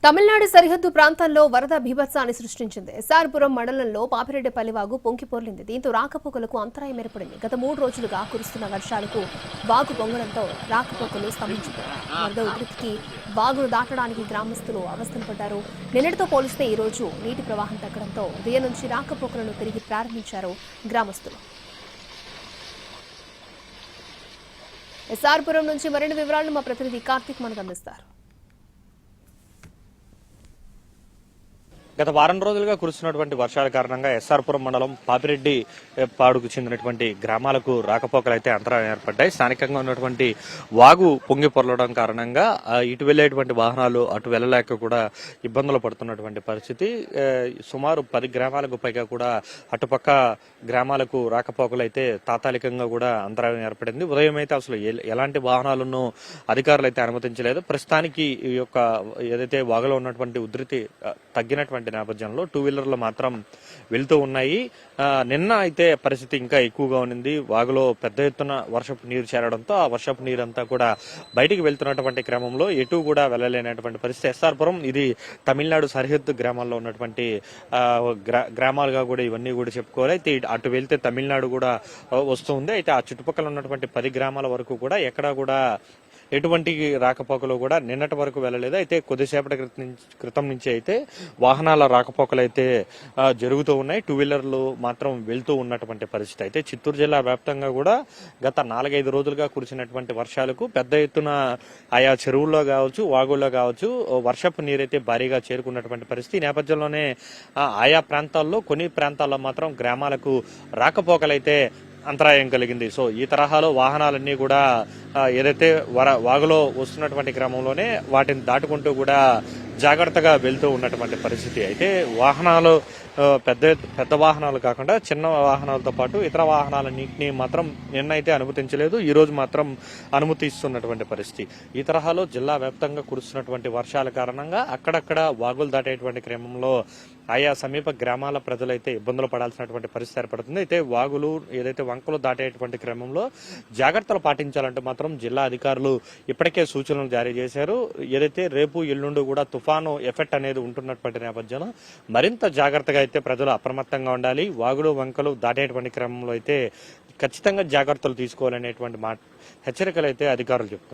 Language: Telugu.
తమిళనాడు సరిహద్దు ప్రాంతాల్లో వరద బీభత్సాన్ని సృష్టించింది. ఎస్ఆర్పురం మండలంలో పాపిరెడ్డిపల్లి వాగు పొంగిపొర్లింది. దీంతో రాకపోకలకు అంతరాయం ఏర్పడింది. గత 3 రోజులుగా కురుస్తున్న వర్షాలకు వాగు పొంగడంతో రాకపోకలు స్తంభించిపోయాయి. వరద ఉధృతికి వాగును దాటడానికి గ్రామస్తులు అవస్థలు పడ్డారు. నిన్నటితో పోలిస్తే ఈ రోజు నీటి ప్రవాహం తగ్గడంతో ఉదయం నుంచి రాకపోకలను తిరిగి ప్రారంభించారు గ్రామస్తులు. ఎస్ఆర్పురం నుంచి మరిన్ని వివరాలను మా ప్రతినిధి కార్తీక్ మనకు అందిస్తారు. గత వారం రోజులుగా కురుస్తున్నటువంటి వర్షాల కారణంగా ఎస్ఆర్పురం మండలం పాపిరెడ్డి పాడుకు చెందినటువంటి గ్రామాలకు రాకపోకలు అయితే అంతరాయం ఏర్పడ్డాయి. స్థానికంగా ఉన్నటువంటి వాగు పొంగి పొరలడం కారణంగా ఇటు వెళ్లేటువంటి వాహనాలు అటు వెళ్లలేక కూడా ఇబ్బందులు పడుతున్నటువంటి పరిస్థితి. సుమారు 10 గ్రామాలకు పైగా కూడా అటుపక్క గ్రామాలకు రాకపోకలు అయితే తాత్కాలికంగా కూడా అంతరాయం ఏర్పడింది. ఉదయం అయితే అసలు ఎలాంటి వాహనాలను అధికారులు అయితే అనుమతించలేదు. ప్రస్తుతానికి ఈ యొక్క ఏదైతే వాగులో ఉన్నటువంటి ఉధృతి తగ్గినటువంటి నేపథ్యంలో 2 వీలర్లు మాత్రం వెళ్తూ ఉన్నాయి. నిన్న అయితే పరిస్థితి ఇంకా ఎక్కువగా ఉంది. వాగులో పెద్ద ఎత్తున వర్షపు నీరు చేరడంతో ఆ వర్షపు నీరంతా కూడా బయటికి వెళ్తున్నటువంటి క్రమంలో ఎటు కూడా వెళ్ళలేనటువంటి పరిస్థితి. ఎస్ఆర్పురం ఇది తమిళనాడు సరిహద్దు గ్రామాల్లో ఉన్నటువంటి గ్రామాలుగా కూడా ఇవన్నీ కూడా చెప్పుకోవాలి. అయితే అటు వెళ్తే తమిళనాడు కూడా వస్తుంది. అయితే ఆ చుట్టుపక్కల ఉన్నటువంటి 10 గ్రామాల వరకు కూడా ఎక్కడా కూడా ఎటువంటి రాకపోకలు కూడా నిన్నటి వరకు వెళ్ళలేదు. అయితే కొద్దిసేపటి క్రితం నుంచి అయితే వాహనాల రాకపోకలు అయితే జరుగుతూ ఉన్నాయి. 2 వీలర్లు మాత్రం వెళ్తూ ఉన్నటువంటి పరిస్థితి. అయితే చిత్తూరు జిల్లా వ్యాప్తంగా కూడా గత 4-5 రోజులుగా కురిసినటువంటి వర్షాలకు పెద్ద ఎత్తున ఆయా చెరువుల్లో కావచ్చు, వాగుల్లో కావచ్చు వర్షపు నీరైతే భారీగా చేరుకున్నటువంటి పరిస్థితి. ఈ నేపథ్యంలోనే ఆయా ప్రాంతాల్లో కొన్ని ప్రాంతాల్లో మాత్రం గ్రామాలకు రాకపోకలైతే అంతరాయం కలిగింది. సో ఈ తరహాలో వాహనాలన్నీ కూడా ఏదైతే వాగులో వస్తున్నటువంటి క్రమంలోనే వాటిని దాటుకుంటూ కూడా జాగ్రత్తగా వెళ్తూ ఉన్నటువంటి పరిస్థితి. అయితే వాహనాలు పెద్ద వాహనాలు కాకుండా చిన్న వాహనాలతో పాటు ఇతర వాహనాలన్నింటినీ మాత్రం నిన్నైతే అనుమతించలేదు. ఈ రోజు మాత్రం అనుమతి ఇస్తున్నటువంటి పరిస్థితి. ఈ తరహాలో జిల్లా వ్యాప్తంగా కురుస్తున్నటువంటి వర్షాల కారణంగా అక్కడక్కడ వాగులు దాటేటువంటి క్రమంలో ఆయా సమీప గ్రామాల ప్రజలైతే ఇబ్బందులు పడాల్సినటువంటి పరిస్థితి ఏర్పడుతుంది. అయితే వాగులు ఏదైతే వంకలు దాటేటువంటి క్రమంలో జాగ్రత్తలు పాటించాలంటే మాత్రం జిల్లా అధికారులు ఇప్పటికే సూచనలు జారీ చేశారు. ఏదైతే రేపు ఎల్లుండి కూడా తుఫాను ఎఫెక్ట్ అనేది ఉంటున్నటువంటి నేపథ్యంలో మరింత జాగ్రత్తగా అయితే ప్రజలు అప్రమత్తంగా ఉండాలి. వాగులు వంకలు దాటేటువంటి క్రమంలో అయితే ఖచ్చితంగా జాగ్రత్తలు తీసుకోవాలనేటువంటి హెచ్చరికలు అయితే అధికారులు చెప్తారు.